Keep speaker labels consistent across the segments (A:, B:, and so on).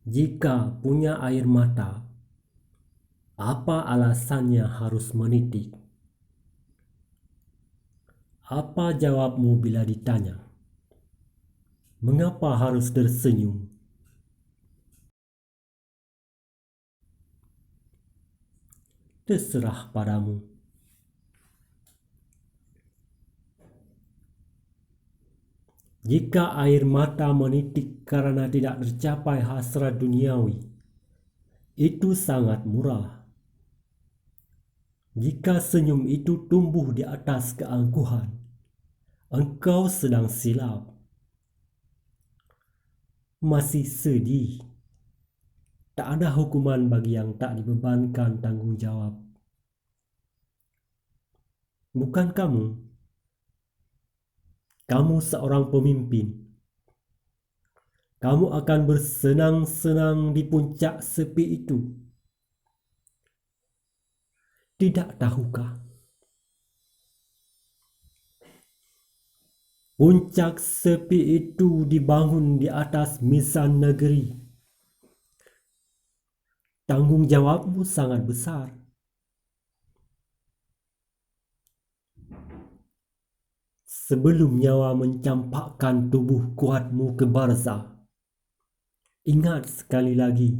A: Jika punya air mata, apa alasannya harus menitik? Apa jawabmu bila ditanya? Mengapa harus tersenyum? Terserah padamu. Jika air mata menitik karena tidak tercapai hasrat duniawi, itu sangat murah. Jika senyum itu tumbuh di atas keangkuhan, engkau sedang silap. Masih sedih. Tak ada hukuman bagi yang tak dibebankan tanggung jawab. Bukan kamu. Kamu seorang pemimpin. Kamu akan bersenang-senang di puncak sepi itu. Tidak tahukah? Puncak sepi itu dibangun di atas misan negeri. Tanggung jawabmu sangat besar. Sebelum nyawa mencampakkan tubuh kuatmu ke barzah, ingat sekali lagi,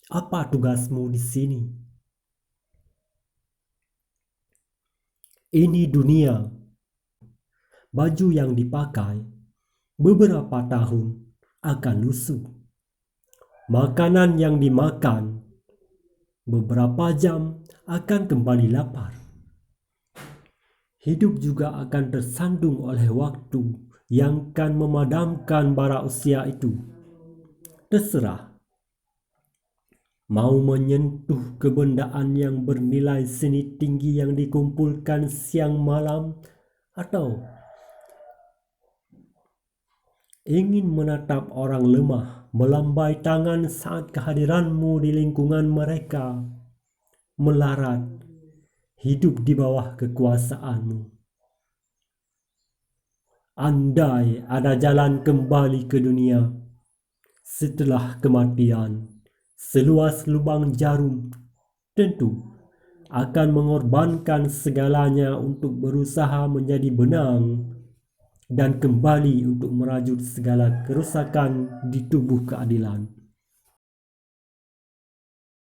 A: apa tugasmu di sini? Ini dunia. Baju yang dipakai beberapa tahun akan lusuh. Makanan yang dimakan beberapa jam akan kembali lapar. Hidup juga akan tersandung oleh waktu yang akan memadamkan bara usia itu. Terserah. Mau menyentuh kebendaan yang bernilai seni tinggi yang dikumpulkan siang malam, atau ingin menatap orang lemah melambai tangan saat kehadiranmu di lingkungan mereka, melarat, hidup di bawah kekuasaanmu. Andai ada jalan kembali ke dunia setelah kematian, seluas lubang jarum, tentu akan mengorbankan segalanya untuk berusaha menjadi benang dan kembali untuk merajut segala kerusakan di tubuh keadilan.